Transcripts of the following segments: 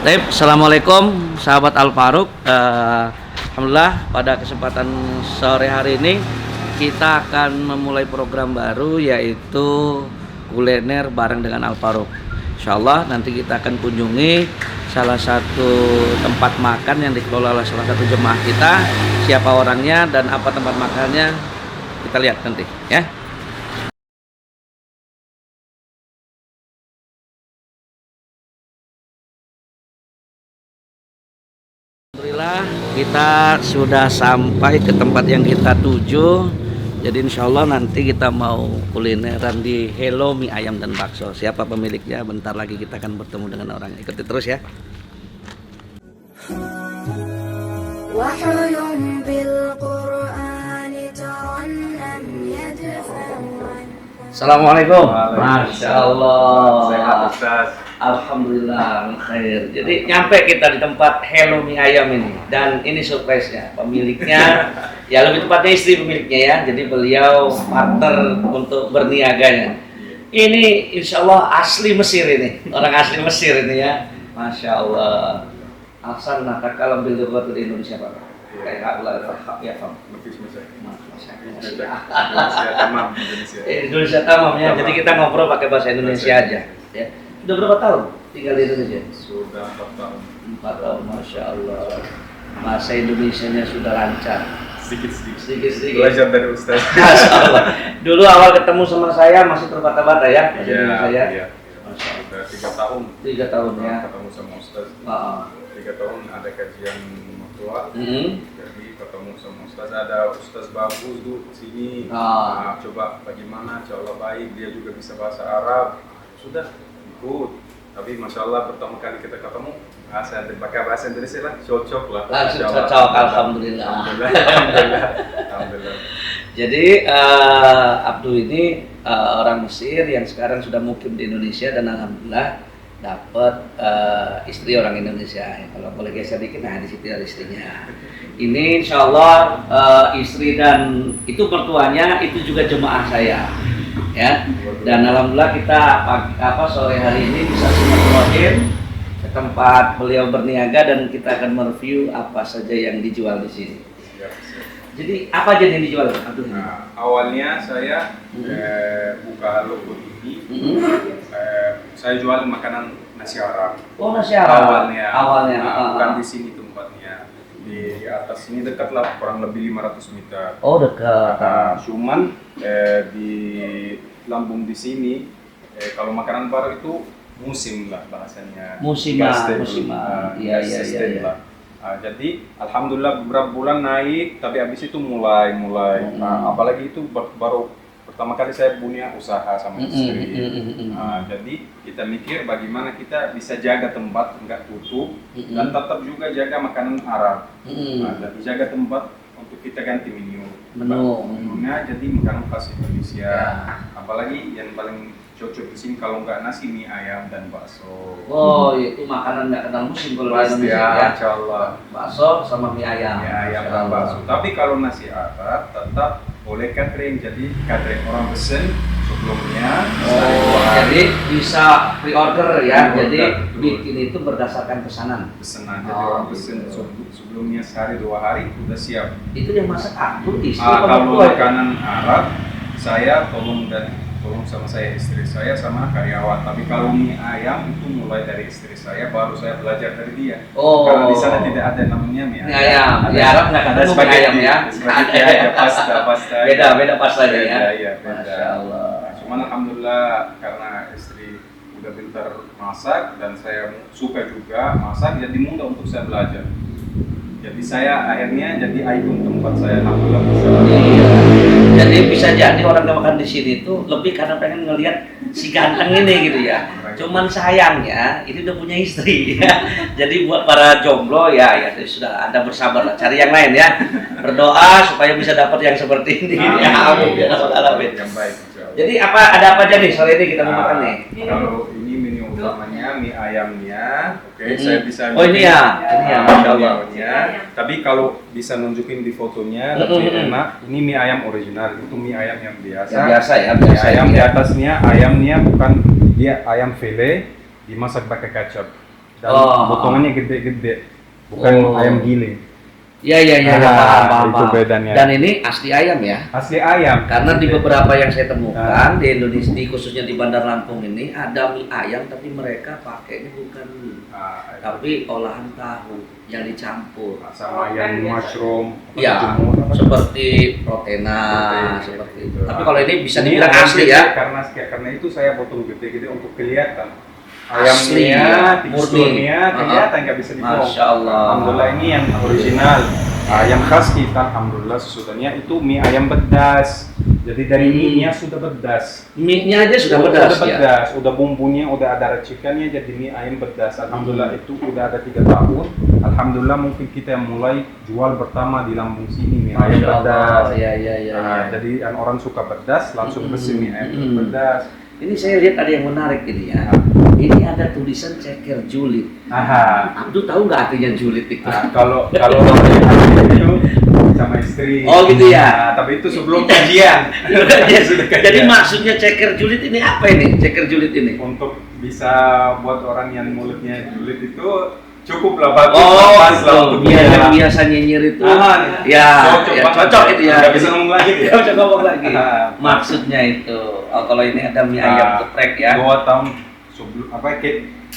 Baik, assalamualaikum sahabat Al Faruq. Alhamdulillah pada kesempatan sore hari ini kita akan memulai program baru yaitu kuliner bareng dengan Al Faruq. Insyaallah nanti kita akan kunjungi salah satu tempat makan yang dikelola oleh salah satu jemaah kita. Siapa orangnya dan apa tempat makannya kita lihat nanti ya. Alhamdulillah kita sudah sampai ke tempat yang kita tuju. Jadi insya Allah nanti kita mau kulineran di Hello Mie Ayam dan Bakso. Siapa pemiliknya? Bentar lagi kita akan bertemu dengan orang. Ikuti terus ya. Assalamualaikum. Masya Allah. Sehat Ustaz. Alhamdulillah khair. Jadi nyampe kita di tempat Hello Mie Ayam ini dan ini surprise-nya. Pemiliknya ya lebih tepatnya istri pemiliknya ya. Jadi beliau partner untuk berniaganya. Ini insya Allah asli Mesir ini. Orang asli Mesir ini ya. Masya Allah. Ahsan nakakal bil lughatil Indonesia Pak. Kayak Allah ya Pak. Indonesia tamam ya. Jadi kita ngobrol pakai bahasa Indonesia aja ya. Sudah berapa tahun tinggal di Indonesia? Sudah 4 tahun. 4 tahun, Masya Allah. Bahasa Indonesianya sudah lancar. Sedikit-sedikit. Belajar dari Ustaz. Masya Allah. Dulu awal ketemu sama saya masih terbata-bata ya. Iya. Sudah 3 tahun. 3 tahun ya. Ketemu sama Ustaz. 3 tahun ada kajian mertua. Jadi ketemu sama Ustaz, ada Ustaz bagus tuh sini. Nah, coba bagaimana? Insya Allah baik. Dia juga bisa bahasa Arab. Sudah ikut. Tapi Masya Allah pertama kali kita ketemu pakai bahasa Indonesia lah, cocok lah. Langsung cocok, Alhamdulillah. Alhamdulillah. Jadi Abdul ini orang Mesir yang sekarang sudah mukim di Indonesia dan alhamdulillah dapat istri orang Indonesia. Kalau boleh geser dikit, nah di situ ada istrinya. Ini Insya Allah istri dan itu mertuanya itu juga jemaah saya. Ya, dan alhamdulillah kita sore hari ini bisa silaturahim ke tempat beliau berniaga dan kita akan mereview apa saja yang dijual di sini. Jadi apa aja yang dijual? Nah, awalnya saya buka logo ini, saya jual makanan nasi Arab. Oh, nasi Arab. Awalnya. Bukan di sini tempatnya. Di atas ini dekat lah, kurang lebih 500 meter. Oh, dekat. Cuman di lambung di sini kalau makanan baru itu musim lah bahasanya. Musiman. Iya. Jadi alhamdulillah beberapa bulan naik, tapi habis itu mulai. Apalagi itu baru pertama kali saya punya usaha sama istri. Jadi kita mikir bagaimana kita bisa jaga tempat enggak tutup dan tetap juga jaga makanan Arab. Jadi jaga tempat untuk kita ganti menunya jadi makanan khas Indonesia. Apalagi yang paling cocok di sini kalau nggak nasi, mie ayam dan bakso. Oh, itu makanan nggak kenal musim kalau di Indonesia ya. Insyaallah. Bakso sama mie ayam. Mie ayam dan bakso. Tapi kalau nasi Arab tetap oleh catering, jadi catering orang pesen sebelumnya. Jadi bisa pre-order ya. Jadi bikin itu berdasarkan pesanan. Jadi orang pesen sebelumnya sehari 2 hari udah siap. Itu yang masak aku istri. Kalau makanan Arab saya tolong sama saya, istri saya sama karyawan. Tapi kalau mie ayam itu mulai dari istri saya, baru saya belajar dari dia. Karena di sana tidak ada namanya mie ayam. Di Arab nggak ada mie ayam ya. Ada pasta. Beda pasta ya. Iya, beda. Masya Allah. Cuman alhamdulillah karena istri udah pintar masak dan saya suka juga masak, jadi mudah untuk saya belajar. Jadi saya akhirnya jadi ikon tempat saya, alhamdulillah bisa. Iya. Jadi bisa jadi orang yang makan di sini itu lebih karena pengen ngelihat si ganteng ini gitu ya. Cuman sayangnya ini udah punya istri ya. Jadi buat para jomblo ya sudah Anda bersabar lah, cari yang lain ya. Berdoa supaya bisa dapat yang seperti ini. Amin ya rabbal alamin. Yang baik. Jadi ada apa aja nih sore ini kita mau makan nih? Kalau ini menu utamanya mie ayamnya, saya bisa. Oh ini ya, Masya Allah. Tapi kalau bisa nunjukin di fotonya lebih enak. Ini mie ayam original, itu mie ayam yang biasa. Yang biasa ya, Mie ayam di atasnya ayamnya bukan dia ayam file dimasak pakai kecap. dan potongannya gede-gede, bukan ayam giling. Ya, paham. Itu bedanya. Dan ini asli ayam ya? Asli ayam. Karena di beberapa yang saya temukan di Indonesia, khususnya di Bandar Lampung ini ada mie ayam, tapi mereka pakainya bukan mie, tapi olahan tahu yang dicampur sama ayam mushroom. Ya, seperti protena, seperti itu. Tapi kalau ini bisa Ini dibilang asli ya? Karena itu saya potong gede-gede untuk kelihatan. Asli Ayamnya, ya, teksturnya kelihatan, nggak bisa dibohong. Masya Allah. Alhamdulillah ini yang original. Ayam khas kita, alhamdulillah sesudahnya itu mie ayam pedas. Jadi dari mie-nya sudah pedas. Mie-nya aja sudah pedas ya? Udah bumbunya, udah ada racikannya, jadi mie ayam pedas. Alhamdulillah itu udah ada 3 tahun. Alhamdulillah mungkin kita yang mulai jual pertama di Lampung sini mie ayam pedas. Ya. Jadi orang suka pedas, langsung pesen mie ayam pedas. Ini saya lihat ada yang menarik ini ya. Ini ada tulisan ceker julid. Abdul tahu nggak artinya julid itu? Kalau itu sama istri. Oh gitu ya. Tapi itu sebelum kajian. Jadi maksudnya ceker julid ini apa ini? Ceker julid ini? Untuk bisa buat orang yang mulutnya julid itu cukup lah, bagus. Untuk yang biasa nyinyir itu. Cocok itu ya. Nggak bisa ngomong lagi ya. Nggak bisa ngomong lagi. Maksudnya itu. Kalau ini ada mie ayam geprek ya. 2 tahun sebelum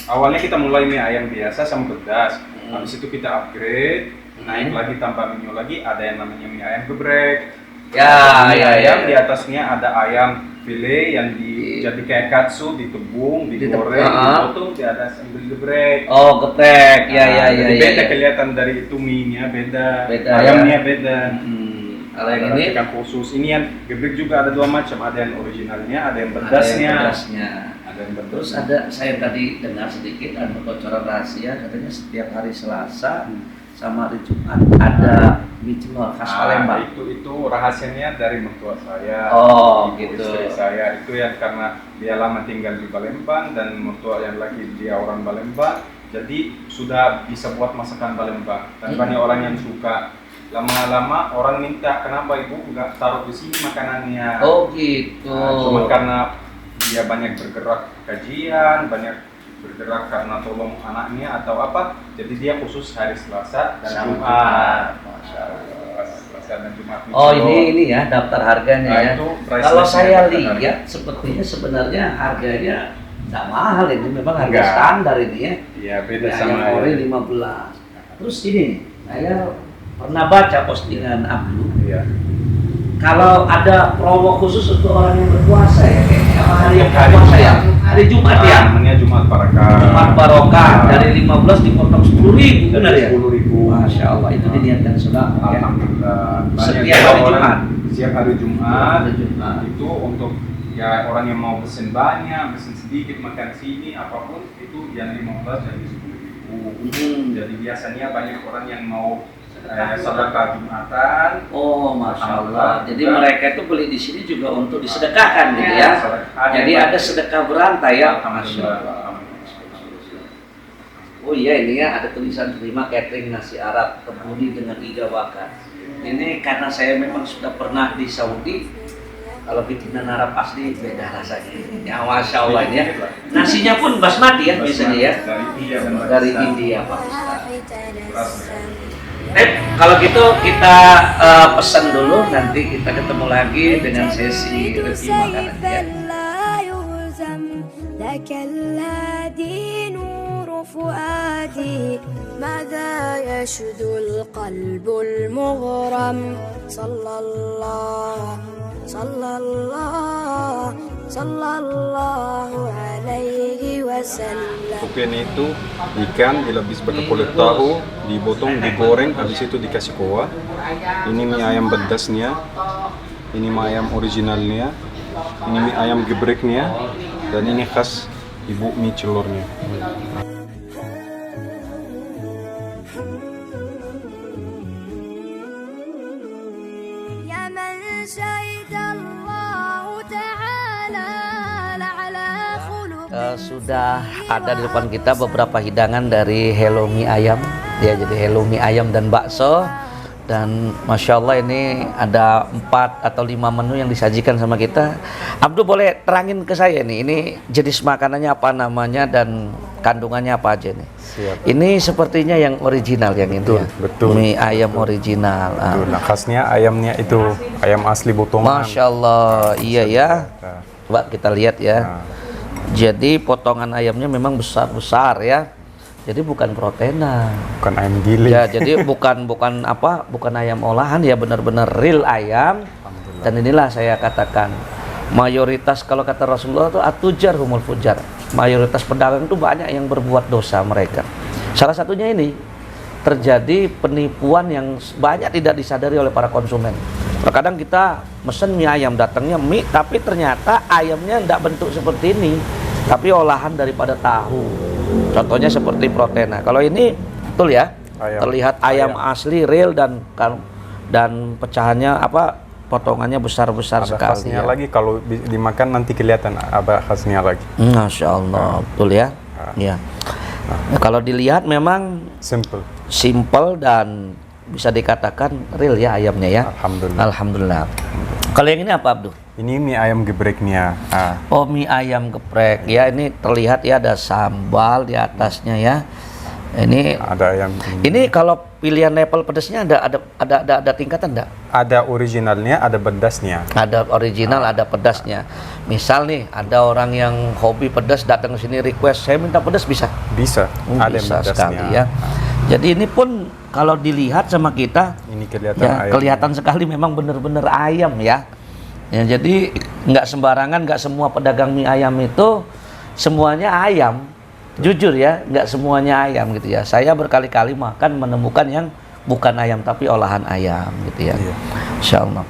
awalnya kita mulai mie ayam biasa sama pedas. Habis itu kita upgrade, naik lagi tanpa menu lagi, ada yang namanya mie ayam geprek. Ayam di atasnya ada ayam file yang jadi kayak katsu, ditebung, digoreng, dipotong, di atas sambil geprek. Oh, geprek. Jadi beda kelihatan dari itu mie-nya beda. Ayamnya beda. Kalau yang ini kan khusus. Ini yang geprek juga ada 2 macam, ada yang originalnya, ada yang pedasnya. Ada yang pedas. Terus saya tadi dengar sedikit ada bocoran rahasia, katanya setiap hari Selasa sama hari Jumat ada mie celor khas Palembang. Itu rahasianya dari mertua saya. Gitu. Istri saya itu yang karena dia lama tinggal di Palembang dan mertua yang lagi dia orang Palembang, jadi sudah bisa buat masakan Palembang. Dan banyak orang yang suka. Lama-lama orang minta, kenapa ibu nggak taruh di sini makanannya? Oh gitu. Cuma karena dia banyak bergerak kajian, banyak bergerak karena tolong anaknya atau apa, jadi dia khusus hari Selasa dan Jumat. Masya Allah. Selasa dan Jumat. Ini ya daftar harganya ya. Kalau saya lihat sepertinya sebenarnya harganya nggak mahal, ini memang harga standar ini ya. Iya, beda sama yang ori 15. Terus ini saya pernah baca postingan Abdul. Iya. Kalau ada promo khusus untuk orang yang berpuasa ya, hari yang berpuasa ya, hari Jumat ya. Namanya Jumat Barokah. Jumat Barokah dari 15 dipotong 10.000, benar ya? 10.000. Masya Allah, itu diniatkan sudah. Alhamdulillah. Setiap hari Jumat. Setiap hari Jumat. Itu untuk ya orang yang mau pesen banyak, pesen sedikit, makan sini apapun itu yang 15 jadi 10.000. Jadi biasanya banyak orang yang mau sedekah Jumatan. Masya Allah. Jadi mereka itu beli di sini juga untuk disedekahkan gitu ya. Jadi ada sedekah berantai ya. Masya Allah. Oh iya, ini ya ada tulisan terima catering nasi Arab kebuli dengan iga bakar. Ini karena saya memang sudah pernah di Saudi. Kalau bikinan Arab asli beda rasanya. Ya Masya Allah ini ya. Nasinya pun basmati ya biasanya ya. Dari India, Pakistan. Kalau gitu kita pesan dulu, nanti kita ketemu lagi dengan sesi review makanan Tupian itu ikan dilapis pakai kulit tahu, dipotong, digoreng, habis itu dikasih kuah. Ini mie ayam pedasnya, ini mie ayam originalnya, ini mie ayam gebreknya, dan ini khas ibu mie celornya. Sudah ada di depan kita beberapa hidangan dari Hello Mie Ayam. Ya, jadi Hello Mie Ayam dan bakso. Dan Masya Allah ini ada 4 atau 5 menu yang disajikan sama kita. Abdul boleh terangin ke saya nih, ini jenis makanannya apa namanya dan kandungannya apa aja nih? Siap. Ini sepertinya yang original yang itu ya? Betul. Mie ayam original. Betul. Nah, khasnya ayamnya itu ayam asli potongan. Masya Allah, iya ya. Nah, Coba kita lihat ya. nah, Jadi potongan ayamnya memang besar-besar ya. Jadi bukan proteina. bukan ayam giling. Ya, jadi bukan ayam olahan ya, benar-benar real ayam. Alhamdulillah. Dan inilah saya katakan mayoritas kalau kata Rasulullah itu atujar humul fujar. Mayoritas pedagang itu banyak yang berbuat dosa mereka. Salah satunya ini terjadi penipuan yang banyak tidak disadari oleh para konsumen. Terkadang kita mesen mie ayam, datangnya mie tapi ternyata ayamnya tidak bentuk seperti ini, tapi olahan daripada tahu. Contohnya seperti proteina. Kalau ini betul ya, terlihat ayam asli real dan pecahannya potongannya besar-besar Ada sekali. khasnya Ya. lagi kalau dimakan nanti kelihatan ada khasnya lagi. Masya Allah, betul ya. Ya. Nah, kalau dilihat memang simple dan bisa dikatakan real ya ayamnya ya. Alhamdulillah. Alhamdulillah. Kalau yang ini apa Abdul? Ini mie ayam gebreknya. Oh, mie ayam geprek ya, ini terlihat ya ada sambal di atasnya ya. Ini Ada ayam. ini kalau pilihan level pedasnya ada tingkatan enggak? Ada originalnya, ada pedasnya. Ada original, ada pedasnya. Misal nih, ada orang yang hobi pedas datang ke sini request, saya minta pedas bisa? Bisa. Ada Bisa yang pedasnya. sekali ya. Jadi ini pun kalau dilihat sama kita, Ini kelihatan ya, ayam. kelihatan sekali memang benar-benar ayam ya. Ya, jadi nggak sembarangan, nggak semua pedagang mie ayam itu semuanya ayam. Jujur ya, nggak semuanya ayam gitu ya. Saya berkali-kali makan menemukan yang bukan ayam tapi olahan ayam gitu ya. Iya. Insya Allah.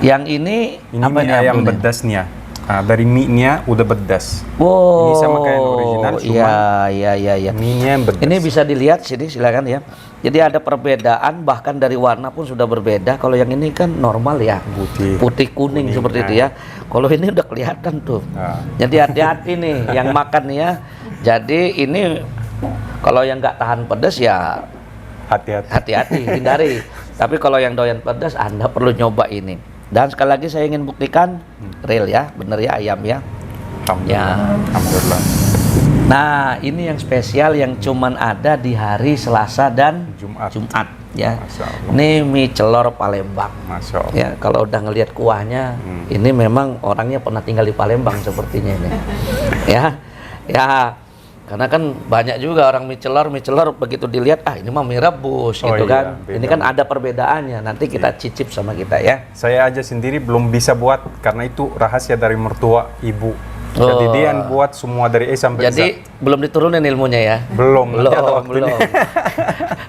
Yang ini apa mie ini ayam Abdul nih? pedasnya. Dari mie-nya udah pedas. Wow. Ini sama kayak original, cuma iya. mie-nya yang pedas. Ini bisa dilihat sini, silakan ya. Jadi ada perbedaan, bahkan dari warna pun sudah berbeda. Kalau yang ini kan normal ya, putih kuning seperti itu ya. Kalau ini udah kelihatan tuh. Jadi hati-hati nih yang makan nih ya. Jadi ini kalau yang nggak tahan pedas ya hati-hati, hindari. Tapi kalau yang doyan pedas, Anda perlu nyoba ini. Dan sekali lagi saya ingin buktikan real ya, bener ya ayam ya. Alhamdulillah. Ya. Alhamdulillah. Nah, ini yang spesial yang cuman ada di hari Selasa dan Jumat. ya. Masya Allah. Ini mie celor Palembang. Masya Allah. Ya, kalau udah ngelihat kuahnya, ini memang orangnya pernah tinggal di Palembang sepertinya ini. Ya. Karena kan banyak juga orang mie celor begitu dilihat, ini mah mie rebus gitu kan. Iya, Ini kan ada perbedaannya. Nanti kita cicip sama kita ya. Saya aja sendiri belum bisa buat karena itu rahasia dari mertua ibu. Jadi dia yang buat semua dari A sampai Z. Jadi belum diturunin ilmunya ya? Belum. Belum.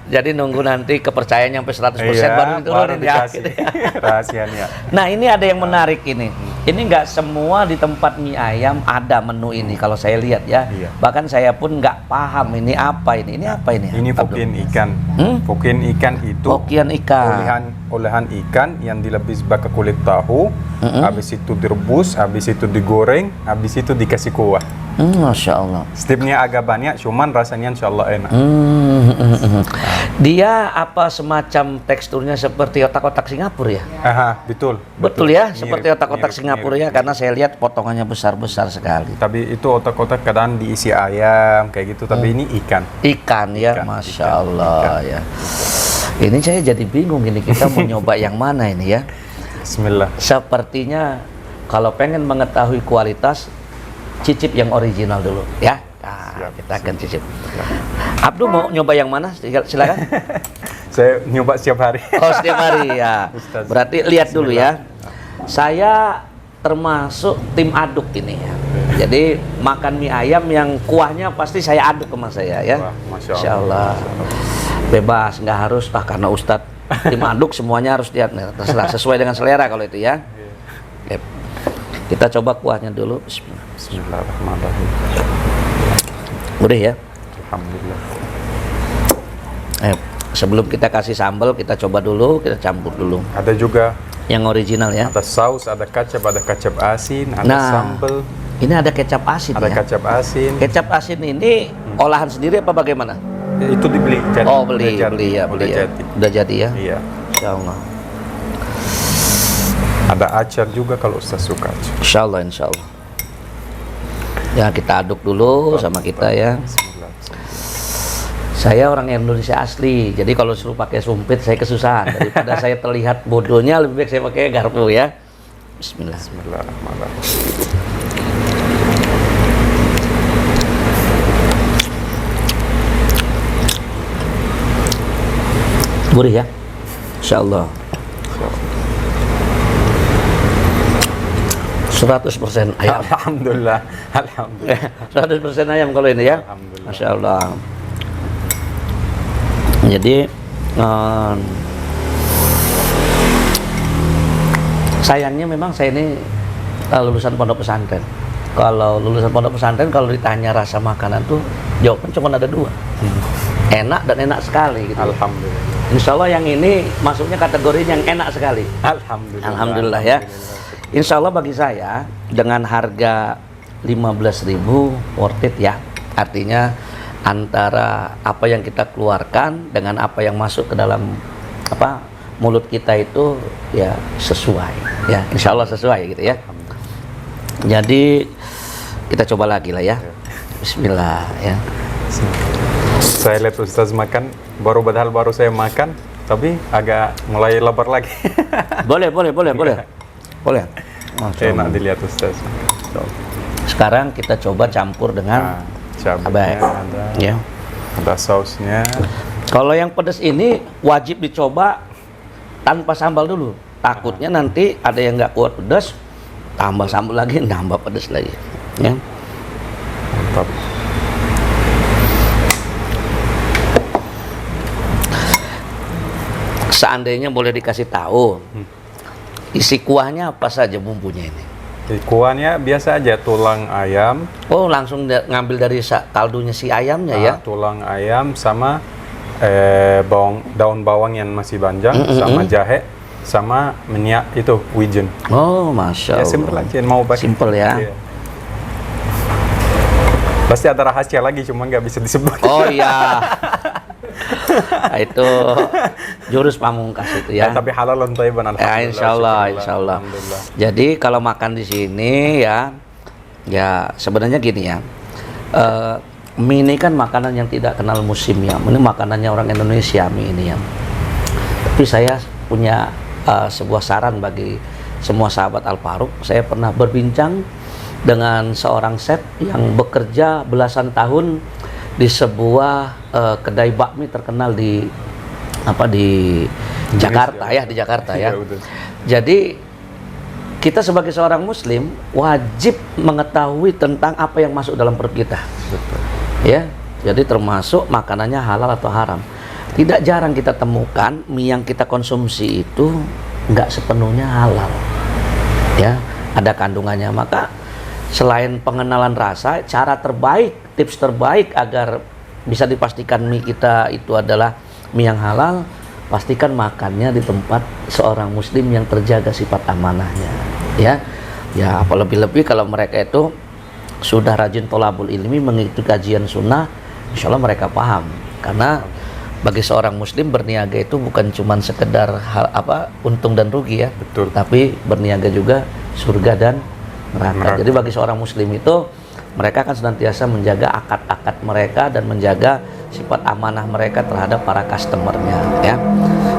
Jadi nunggu nanti kepercayaan sampai 100% baru diturunin ya. Gitu ya. Rahasianya. Nah, ini ada yang menarik ini. Ini nggak semua di tempat mie ayam ada menu ini kalau saya lihat ya. Iya. Bahkan saya pun nggak paham ini apa ini. Ini apa ini? Ini fokin ikan. Fokin ikan itu Fokian ikan. olahan ikan yang dilebis pakai kulit tahu, habis itu direbus, habis itu digoreng, habis itu dikasih kuah. Masya Allah. Stepnya agak banyak, cuman rasanya insya Allah enak. Dia apa semacam teksturnya seperti otak-otak Singapura ya? Betul. Betul ya, Mirip, seperti otak-otak Singapura ya, mirip. karena saya lihat potongannya besar-besar sekali. Tapi itu otak-otak kadang diisi ayam kayak gitu, tapi ini ikan. Ikan ya, Masya Allah ya. Ini saya jadi bingung ini, kita mau nyoba yang mana ini ya? Bismillah. Sepertinya kalau pengen mengetahui kualitas, cicip yang original dulu ya. Nah, kita akan cicip. Abdul mau nyoba yang mana? Silakan. Saya nyoba setiap hari. Oh, setiap hari ya. Ustaz. Berarti lihat dulu ya. Saya termasuk tim aduk ini ya. Jadi makan mie ayam yang kuahnya pasti saya aduk ke mas saya ya. Wah, Masya Insya Allah. Bebas, nggak harus karena Ustadz tim aduk semuanya harus lihat, terserah sesuai dengan selera kalau itu ya. Oke. Kita coba kuahnya dulu. Bismillah. Bismillahirrahmanirrahim. Udah ya. Alhamdulillah. Sebelum kita kasih sambal, kita coba dulu, kita campur dulu. Ada juga Yang original ya. ada saus, ada kecap asin, ada Nah, sambal, ini ada kecap asin ada ya. kecap asin. Kecap asin ini olahan sendiri apa bagaimana? Itu dibeli. Jadi. Oh, beli Udah jadi. ya. Udah jadi. Udah jadi ya. Iya. Insya Allah. Ada acar juga kalau Ustaz suka acar. Insya Allah, insya Allah. Ya kita aduk dulu sama kita ya. Bismillah. Saya orang Indonesia asli, jadi kalau suruh pakai sumpit saya kesusahan. Daripada saya terlihat bodohnya, lebih baik saya pakai garpu ya. Bismillah. Bismillahirrahmanirrahim. Gurih ya, insya Allah. 100% ayam. Alhamdulillah. Alhamdulillah. 100% ayam kalau ini ya. Alhamdulillah. Masya Allah. Jadi sayangnya memang saya ini lulusan pondok pesantren. Kalau lulusan pondok pesantren, kalau ditanya rasa makanan tuh jawaban cuma ada dua, enak dan enak sekali gitu. Alhamdulillah. Insya Allah yang ini masuknya kategori yang enak sekali. Alhamdulillah. Alhamdulillah ya. Insya Allah bagi saya dengan harga 15.000 worth it ya. Artinya antara apa yang kita keluarkan dengan apa yang masuk ke dalam mulut kita itu ya sesuai ya. Insya Allah sesuai gitu ya. Jadi kita coba lagi lah ya. Bismillah ya. Saya lihat Ustaz makan, baru saya makan, tapi agak mulai lebar lagi. Boleh. Enak dilihat Ustaz. Sekarang kita coba campur dengan cabenya ada, ya. Ada sausnya. Kalau yang pedas ini wajib dicoba tanpa sambal dulu. Takutnya nanti ada yang nggak kuat pedas, tambah sambal lagi, nambah pedas lagi. Ya. Mantap. Seandainya boleh dikasih tahu, isi kuahnya apa saja bumbunya ini? Kuahnya biasa aja, tulang ayam. Oh, langsung ngambil dari kaldunya si ayamnya ya? Tulang ayam sama daun bawang yang masih panjang, sama jahe, sama minyak itu wijen. Oh, masya Allah. Ya simple aja, mau pakai. Simple ya. Iya. Pasti ada rahasia lagi, cuma nggak bisa disebut. Oh iya. Nah, itu jurus pamungkas itu ya. Tapi halal dan thayyiban, alhamdulillah. Ya, insya Allah. Jadi kalau makan di sini ya sebenarnya gini ya. Mie ini kan makanan yang tidak kenal musim ya. Ini makanannya orang Indonesia mie ini ya. Tapi saya punya sebuah saran bagi semua sahabat Al-Faruq. Saya pernah berbincang dengan seorang chef yang bekerja belasan tahun di sebuah kedai bakmi terkenal di Jakarta ya, di Jakarta ya. Jadi kita sebagai seorang muslim wajib mengetahui tentang apa yang masuk dalam perut kita. Betul. Ya. Jadi termasuk makanannya halal atau haram. Tidak jarang kita temukan mie yang kita konsumsi itu nggak sepenuhnya halal. Ya, ada kandungannya. Maka selain pengenalan rasa, cara terbaik, tips terbaik agar bisa dipastikan mie kita itu adalah mie yang halal, pastikan makannya di tempat seorang muslim yang terjaga sifat amanahnya. Ya, apa lebih-lebih kalau mereka itu sudah rajin tholabul ilmi, mengikuti kajian sunnah, insya Allah mereka paham. Karena bagi seorang muslim berniaga itu bukan cuma sekedar untung dan rugi ya, betul. Tapi berniaga juga surga dan neraka. Jadi bagi seorang muslim itu mereka akan senantiasa menjaga akad-akad mereka dan menjaga sifat amanah mereka terhadap para customernya ya.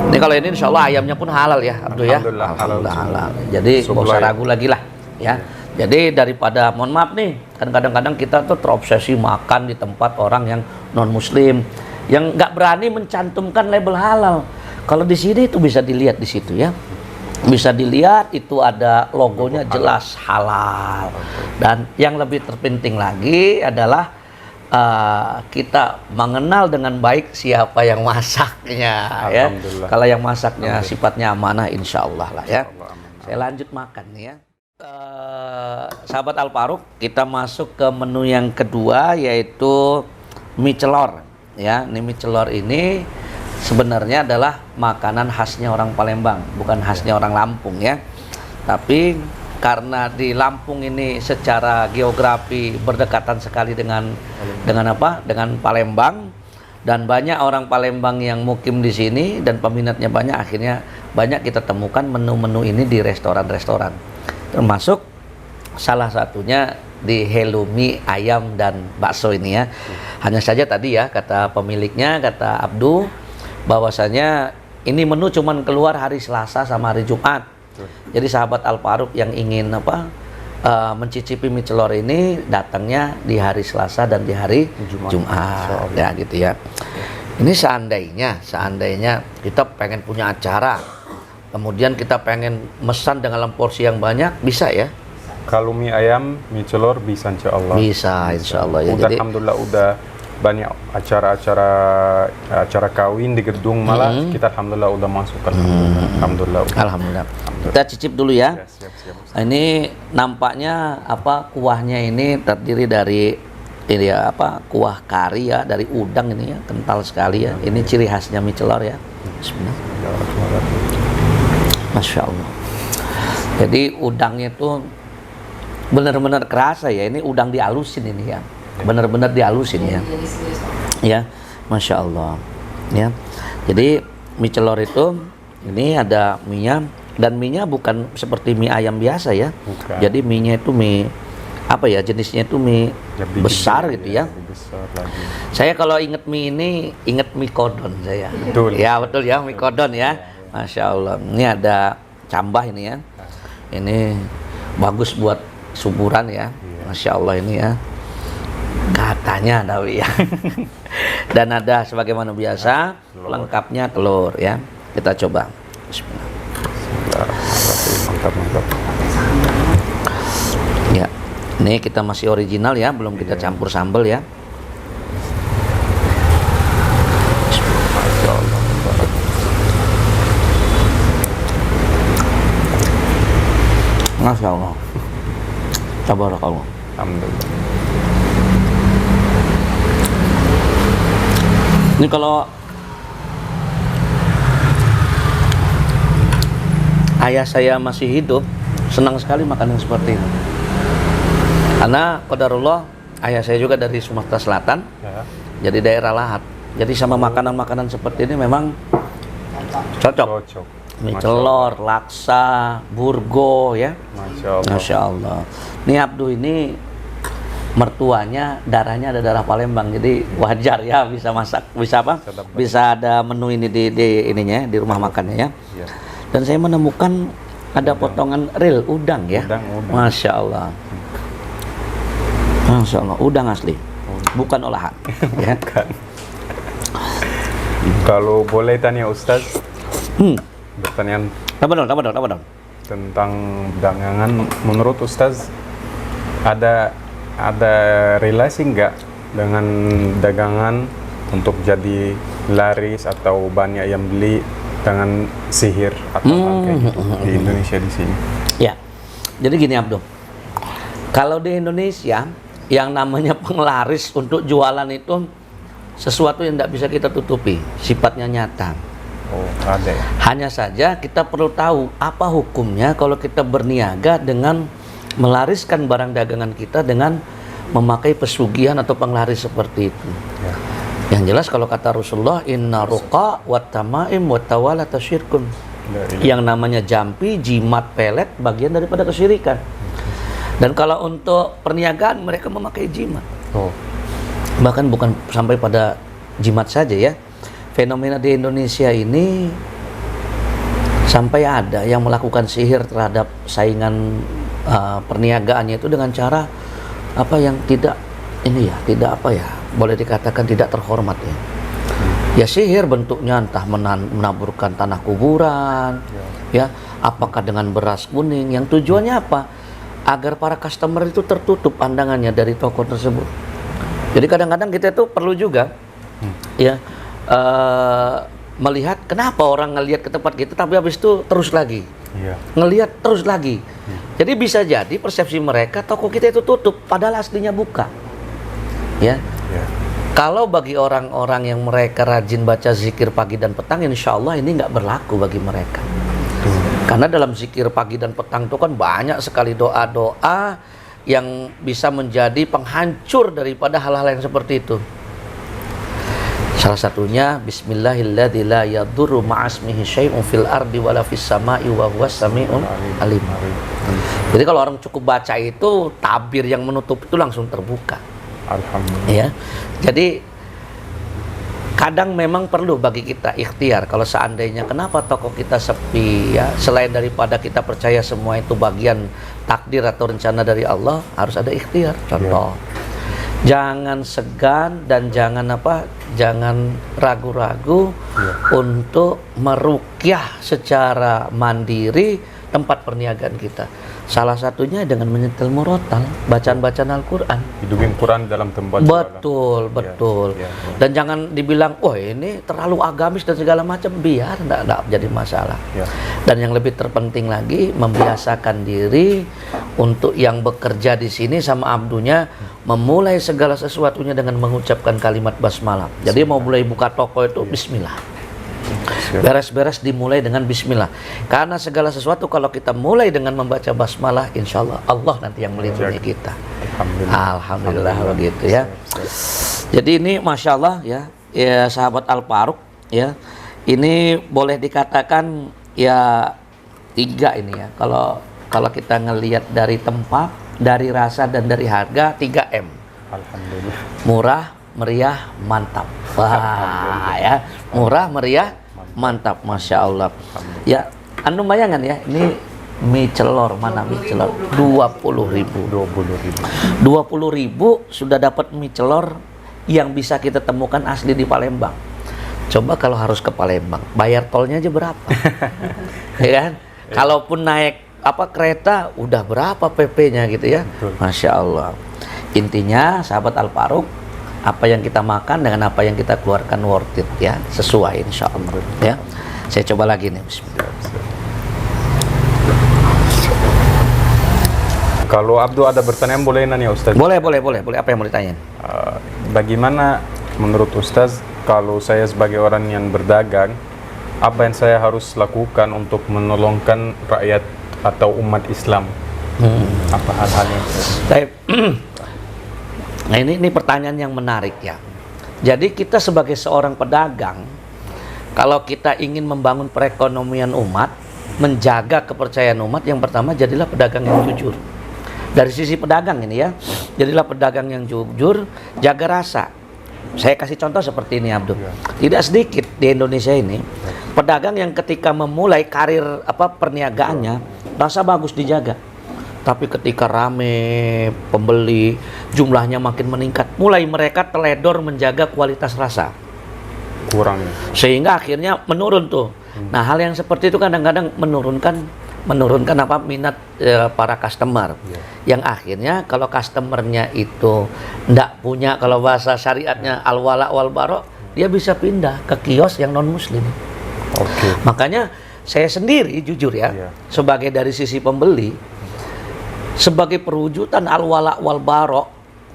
Ini kalau ini insya Allah ayamnya pun halal ya Abdul ya. Alhamdulillah halal. Jadi nggak usah ragu lagi lah ya. Jadi daripada, mohon maaf nih, kan kadang-kadang kita tuh terobsesi makan di tempat orang yang non muslim yang nggak berani mencantumkan label halal. Kalau di sini itu bisa dilihat di situ ya. Bisa dilihat itu ada logonya jelas halal. Dan yang lebih terpenting lagi adalah kita mengenal dengan baik siapa yang masaknya ya. Kalau yang masaknya sifatnya amanah, insya Allah lah ya. Saya lanjut makan nih ya. Sahabat Al-Faruq, kita masuk ke menu yang kedua yaitu mie celor ya. Ini mie celor ini sebenarnya adalah makanan khasnya orang Palembang, bukan khasnya orang Lampung ya. Tapi karena di Lampung ini secara geografi berdekatan sekali dengan Palembang, Dan banyak orang Palembang yang mukim di sini dan peminatnya banyak, akhirnya banyak kita temukan menu-menu ini di restoran-restoran. Termasuk salah satunya di Helumi ayam dan bakso ini ya. Hanya saja tadi ya kata pemiliknya, kata Abdu, bahwasanya ini menu cuman keluar hari Selasa sama hari Jumat. Jadi sahabat Al-Faruq yang ingin mencicipi mie celor ini datangnya di hari Selasa dan di hari Jumat. Ya gitu ya. Ini seandainya kita pengen punya acara, kemudian kita pengen mesan dengan porsi yang banyak, bisa ya? Kalau mie ayam, mie celor bisa insya Allah. Bisa insya Allah ya. Udah, Jadi alhamdulillah udah banyak acara kawin di gedung malah kita alhamdulillah udah masukkan. Alhamdulillah. Kita cicip dulu ya. Siap. Ini nampaknya kuahnya ini terdiri dari ini ya, kuah kari ya, dari udang ini ya, kental sekali ya. Ini ciri khasnya mie celor ya. Bismillah. Masya Allah. Jadi udangnya itu benar-benar kerasa ya. Ini udang dihalusin ini ya. Benar-benar dihalusin ya. Ya, Masya Allah. Ya. Jadi mie celor itu ini ada mie-nya, dan mie-nya bukan seperti mie ayam biasa ya. Bukan. Jadi mie-nya itu mie jenisnya itu mie Lebih besar gede, gitu ya. Lebih besar lagi. Saya kalau inget mie ini inget mie kodon saya. Betul. Ya betul ya, mie kodon ya. Masya Allah. Ini ada cambah ini ya. Ini bagus buat suburan ya. Masya Allah ini ya. Katanya ada ya. Dan ada sebagaimana biasa lengkapnya telur ya. Kita coba. Bismillah. Mantap. Ya. Ini kita masih original ya, belum kita campur sambal ya. Masya Allah. Tabarakallah. Alhamdulillah. Ini kalau ayah saya masih hidup, senang sekali makan yang seperti ini. Karena qadarullah, ayah saya juga dari Sumatera Selatan, jadi daerah Lahat. Jadi sama makanan-makanan seperti ini memang cocok. Mie celor, laksa, burgo ya. Masya Allah. Ini Abdu ini mertuanya darahnya ada darah Palembang, jadi wajar ya bisa masak, bisa ada menu ini di ininya di rumah makannya ya. Dan saya menemukan ada potongan real udang ya. Masya Allah. Masya Allah, udang asli, bukan olahan. Ya. Kalau boleh tanya Ustaz, pertanyaan apa dong? tentang dagangan, menurut Ustaz ada relasi nggak dengan dagangan untuk jadi laris atau banyak yang beli dengan sihir atau kayak gitu di Indonesia di sini? Ya, jadi gini Abdul, kalau di Indonesia yang namanya penglaris untuk jualan itu sesuatu yang tidak bisa kita tutupi, sifatnya nyata. Oh, ada ya? Hanya saja kita perlu tahu apa hukumnya kalau kita berniaga dengan melariskan barang dagangan kita dengan memakai pesugihan atau penglaris seperti itu. Ya. Yang jelas kalau kata Rasulullah, inna ruqa wa tamaim wa tawalata syirkun. Yang namanya jampi, jimat, pelet bagian daripada kesyirikan. Dan kalau untuk perniagaan mereka memakai jimat. Bahkan bukan sampai pada jimat saja ya. Fenomena di Indonesia ini sampai ada yang melakukan sihir terhadap saingan perniagaannya itu dengan cara yang tidak boleh dikatakan tidak terhormat ya. Ya sihir bentuknya entah menaburkan tanah kuburan, ya apakah dengan beras kuning, yang tujuannya apa? Agar para customer itu tertutup pandangannya dari toko tersebut. Jadi kadang-kadang kita itu perlu juga ya melihat kenapa orang ngelihat ke tempat kita tapi habis itu terus lagi ngelihat terus lagi. Jadi bisa jadi persepsi mereka toko kita itu tutup padahal aslinya buka ya. Kalau bagi orang-orang yang mereka rajin baca zikir pagi dan petang, insya Allah ini nggak berlaku bagi mereka. Karena dalam zikir pagi dan petang itu kan banyak sekali doa-doa yang bisa menjadi penghancur daripada hal-hal yang seperti itu. Salah satunya bismillahilladzi la yadurru ma'asmihi syai'un fil ardi wala fis sama'i wa huwas sami'un alim. Jadi kalau orang cukup baca itu, tabir yang menutup itu langsung terbuka. Alhamdulillah. Ya. Jadi kadang memang perlu bagi kita ikhtiar. Kalau seandainya kenapa toko kita sepi ya, selain daripada kita percaya semua itu bagian takdir atau rencana dari Allah, harus ada ikhtiar. Contoh, jangan segan dan jangan ragu-ragu untuk meruqyah secara mandiri tempat perniagaan kita. Salah satunya dengan menyetel murotal, bacaan-bacaan Al-Quran. Hidupin Quran dalam tempat. Betul. Dan jangan dibilang, wah ini terlalu agamis dan segala macam, biar enggak jadi masalah. Dan yang lebih terpenting lagi, membiasakan diri untuk yang bekerja di sini sama abdunya, memulai segala sesuatunya dengan mengucapkan kalimat basmalah. Jadi mau mulai buka toko itu bismillah. Beres-beres dimulai dengan bismillah. Karena segala sesuatu kalau kita mulai dengan membaca basmalah, insya Allah Allah nanti yang melindungi kita. Alhamdulillah begitu ya. Jadi ini masya Allah ya sahabat Al-Faruq ya. Ini boleh dikatakan ya 3 ini ya. Kalau kita ngelihat dari tempat, dari rasa dan dari harga, 3M. Alhamdulillah. Murah, meriah, mantap. Wah ya, murah, meriah, mantap, masya Allah. Ya, anu bayangan ya, ini mie celor, mana mie celor? 20.000. 20.000 sudah dapat mie celor yang bisa kita temukan asli di Palembang. Coba kalau harus ke Palembang, bayar tolnya aja berapa? Ya kan? Kalaupun naik kereta, udah berapa PP-nya gitu ya? Masya Allah. Intinya, sahabat Al-Faruq, apa yang kita makan dengan apa yang kita keluarkan worth it ya, sesuai insya Allah ya. Saya coba lagi nih. Bismillah. Kalau Abdu ada pertanyaan boleh nanya Ustaz. Boleh. Apa yang mau ditanyain? Bagaimana menurut Ustaz kalau saya sebagai orang yang berdagang, apa yang saya harus lakukan untuk menolongkan rakyat atau umat Islam? Apa hal-halnya? Baik. Nah ini pertanyaan yang menarik ya. Jadi kita sebagai seorang pedagang, kalau kita ingin membangun perekonomian umat, menjaga kepercayaan umat, yang pertama jadilah pedagang yang jujur. Dari sisi pedagang ini ya, jadilah pedagang yang jujur, jaga rasa. Saya kasih contoh seperti ini Abdul. Tidak sedikit di Indonesia ini pedagang yang ketika memulai karir perniagaannya, rasa bagus dijaga. Tapi ketika rame pembeli, jumlahnya makin meningkat, mulai mereka teledor menjaga kualitas rasa. Kurang. Sehingga akhirnya menurun tuh. Nah, hal yang seperti itu kadang-kadang menurunkan minat para customer. Yang akhirnya kalau customernya itu enggak punya, kalau bahasa syariatnya al-wala wal bara, dia bisa pindah ke kios yang non muslim. Makanya saya sendiri jujur ya, sebagai dari sisi pembeli, sebagai perwujudan al-wala wal bara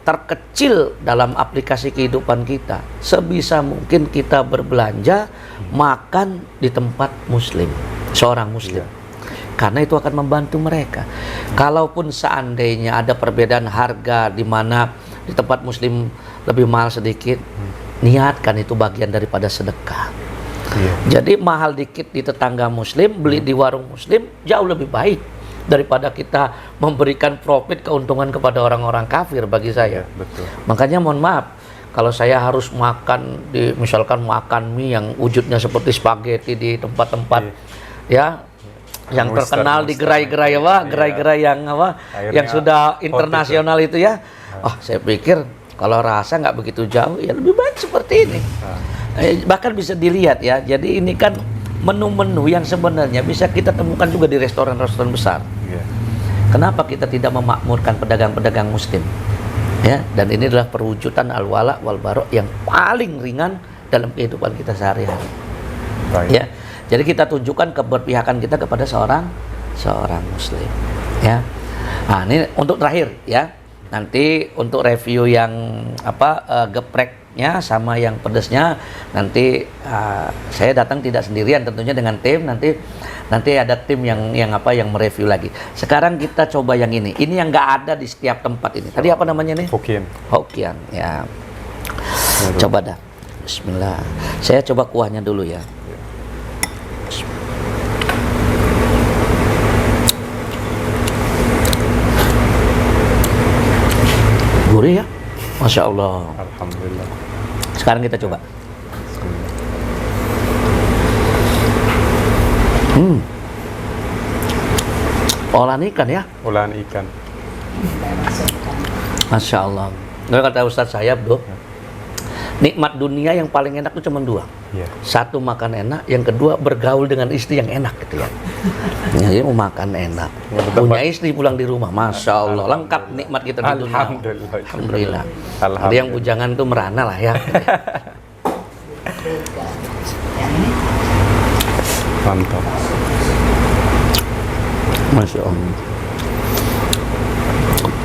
terkecil dalam aplikasi kehidupan kita, sebisa mungkin kita berbelanja makan di tempat muslim, seorang muslim. Karena itu akan membantu mereka. Kalaupun seandainya ada perbedaan harga di mana di tempat muslim lebih mahal sedikit, niatkan itu bagian daripada sedekah. Jadi mahal dikit di tetangga muslim, beli di warung muslim jauh lebih baik daripada kita memberikan profit, keuntungan kepada orang-orang kafir bagi saya. Makanya mohon maaf, kalau saya harus makan misalkan makan mie yang wujudnya seperti spaghetti di tempat-tempat yang terkenal di gerai-gerai yang sudah internasional itu ya. Saya pikir kalau rasa nggak begitu jauh, ya lebih baik seperti ini. Bahkan bisa dilihat ya. Jadi ini kan menu-menu yang sebenarnya bisa kita temukan juga di restoran-restoran besar. Kenapa kita tidak memakmurkan pedagang-pedagang muslim? Ya, dan ini adalah perwujudan al-wala wal bara yang paling ringan dalam kehidupan kita sehari-hari. Ya. Jadi kita tunjukkan keberpihakan kita kepada seorang muslim. Ya. Nah, ini untuk terakhir ya. Nanti untuk review yang gepreknya sama yang pedesnya nanti saya datang tidak sendirian, tentunya dengan tim. Nanti ada tim yang mereview lagi. Sekarang kita coba yang ini yang nggak ada di setiap tempat ini. Tadi apa namanya nih? Hokkien ya. Coba dah. Bismillah. Saya coba kuahnya dulu ya. Gurih ya, Masya Allah. Alhamdulillah. Sekarang kita coba. Olahan ikan ya, Olahan ikan. Masya Allah. Nah, kata Ustadz saya, bro, nikmat dunia yang paling enak itu cuma dua. Iya. Satu, makan enak, yang kedua bergaul dengan istri yang enak gitu ya. Jadi mau makan enak, Ya, betul, punya Pak. istri pulang di rumah, Masya Allah, lengkap nikmat kita di dunia. Alhamdulillah. Alhamdulillah. Alhamdulillah. Ada yang bujangan tuh merana lah ya. Mantap. Masya Allah.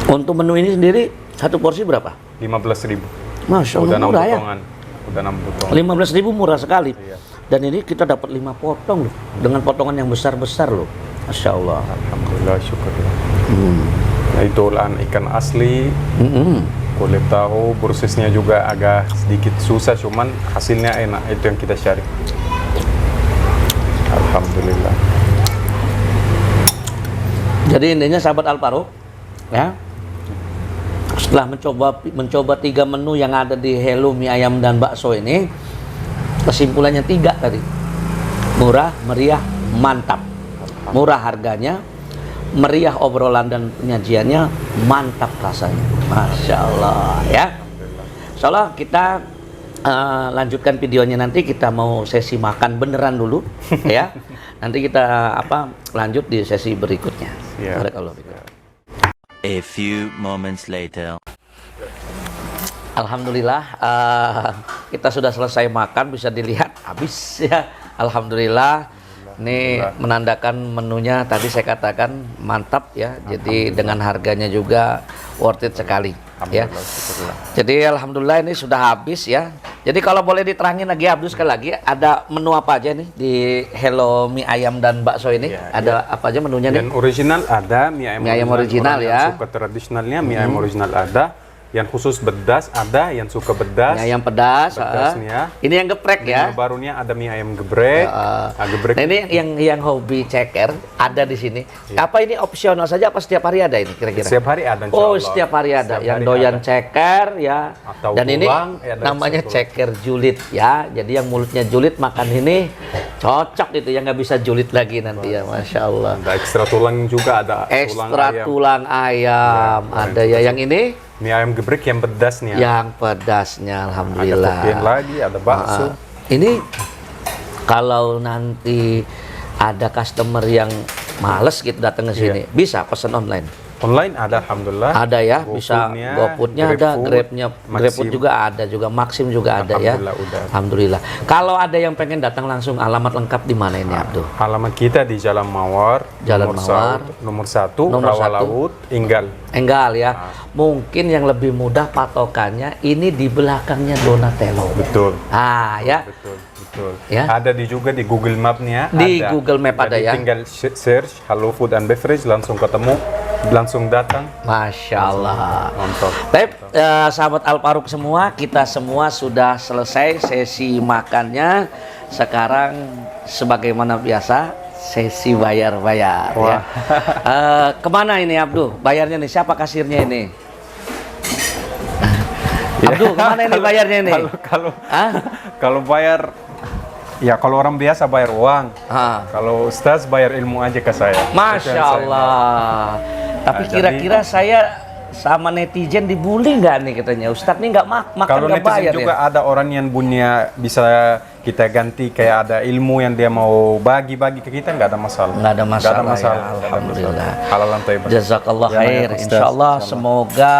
Untuk menu ini sendiri satu porsi berapa? 15.000. Masya Allah, Udah 6 murah ya. potongan. Udah 6 potongan. 15.000 murah sekali. Iya. Dan ini kita dapat 5 potong loh, dengan potongan yang besar-besar loh. Masya Allah. Alhamdulillah, syukurlah. Hmm. Nah, itu olahan ikan asli. Mm-mm. Kulit tahu, prosesnya juga agak sedikit susah, cuman hasilnya enak. Itu yang kita cari. Alhamdulillah. Jadi intinya sahabat Al-Faruq, ya, setelah mencoba 3 menu yang ada di Hello Mie Ayam dan Bakso ini, kesimpulannya 3 tadi. Murah, meriah, mantap. Murah harganya, meriah obrolan dan penyajiannya, mantap rasanya. Masya Allah ya. Insya Allah kita lanjutkan videonya, nanti kita mau sesi makan beneran dulu ya. Nanti kita lanjut di sesi berikutnya. Siap. Barakallahu fikum. A few moments later. Alhamdulillah kita sudah selesai makan, bisa dilihat habis ya. Alhamdulillah. Ini menandakan menunya tadi saya katakan mantap ya. Jadi dengan harganya juga worth it sekali ya. Alhamdulillah, syukurlah. Jadi alhamdulillah ini sudah habis ya. Jadi kalau boleh diterangin lagi Abdul sekali lagi, ada menu apa aja nih di Hello Mie Ayam dan Bakso ini? Iya, Ada apa aja menunya nih? Yang original ada, mie ayam, Mie ayam original Orang ya. yang suka tradisionalnya mie ayam original ada, yang khusus pedas ada, yang suka pedas. Mie ayam pedas. Pedasnya. Ini yang geprek ya. Menu barunya ada mie ayam gebrek. Gebrek. Nah, ini yang hobi ceker ada di sini. Apa ini opsional saja apa setiap hari ada ini kira-kira? Setiap hari ada. insya Oh, Allah. setiap hari ada. Setiap Yang hari doyan ada. ceker ya. Atau Dan ini tulang, ada namanya tulang. ceker julid ya. Jadi yang mulutnya julid makan ini cocok itu, yang nggak bisa julid lagi nanti ya. Masya Allah. Ada ekstra tulang juga ada. Ekstra ayam. tulang ayam ada ya. Yang ini Mie ayam gebrek yang pedasnya. yang pedasnya, Ada alhamdulillah. topping lagi, ada bakso. Ini kalau nanti ada customer yang males gitu datang ke sini, bisa pesan online. Online ada, alhamdulillah. Ada ya, bisa GoFood-nya, GoFood-nya ada, GrabFood, Grabnya, GrabFood Maxim. juga ada, juga Maxim juga ada ya. Alhamdulillah, udah. Alhamdulillah. Kalau ada yang pengen datang langsung, alamat lengkap di mana ini, Abdul? Alamat kita di Jalan Mawar, Jalan Mawar. nomor 1, Nomor Rawa 1. Laut, Enggal. Enggal ya. Mungkin yang lebih mudah patokannya ini di belakangnya Donatello. Betul. Ah ya. Betul, betul. Ya. Ada juga di Google Map-nya. Di ada. Google Map ada Jadi ya. tinggal search Hello Food and Beverage, langsung ketemu, langsung datang. Masya Allah. Mantap. Baik, sahabat Al-Faruq semua, kita semua sudah selesai sesi makannya. Sekarang sebagaimana biasa, sesi bayar-bayar ya. Kemana ini Abdul? Bayarnya nih, siapa kasirnya ini? Abdul, kemana ini bayarnya ini? Kalau Hah? kalau bayar, ya kalau orang biasa bayar uang. Ah. Kalau Ustaz bayar ilmu aja ke saya. Itu Masya yang saya Allah. Tapi Nah, kira-kira saya sama netizen dibully nggak nih katanya? Ustadz nih nggak makan Kalau nggak netizen bayar juga ya? ada orang yang punya bisa kita ganti, kayak ada ilmu yang dia mau bagi-bagi ke kita, nggak ada masalah. Nggak ada masalah, Nggak ada masalah. ya. Nggak ada Alhamdulillah. masalah. Halalan thayyibah. Jazakallah Ya, khair. Ustaz. Insya Allah Insyaallah. semoga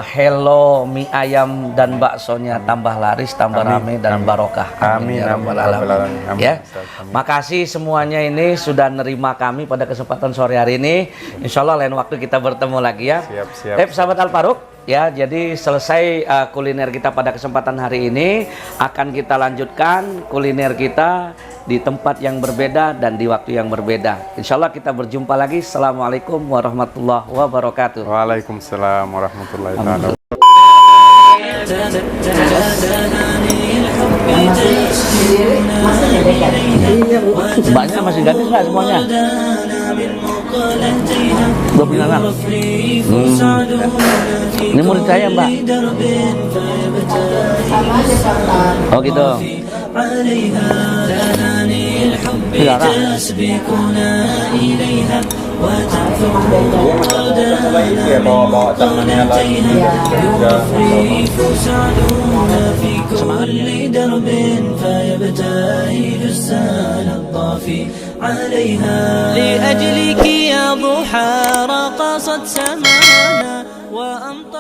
Hello Mie Ayam dan baksonya tambah laris, tambah Amin. rame dan Amin. barokah. Amin. Ya Amin. Rabbal Rabbal Alamin. Alamin. Amin, Ya. Ustaz. Amin. Makasih semuanya ini sudah nerima kami pada kesempatan sore hari ini. Insya Allah lain waktu kita bertemu lagi ya. Siap, siap. Baik, sahabat Al-Faruq. Ya, jadi selesai kuliner kita pada kesempatan hari ini, akan kita lanjutkan kuliner kita di tempat yang berbeda dan di waktu yang berbeda. Insya Allah kita berjumpa lagi. Assalamualaikum warahmatullahi wabarakatuh. Waalaikumsalam warahmatullahi wabarakatuh. Mbaknya masih gadis nggak semuanya? Belum punya anak. Ini murid saya, Mbak. Oh gitu. Lara. Ya bawa temannya lagi. لأجلك يا ضحى رقصت سمانا وأمطار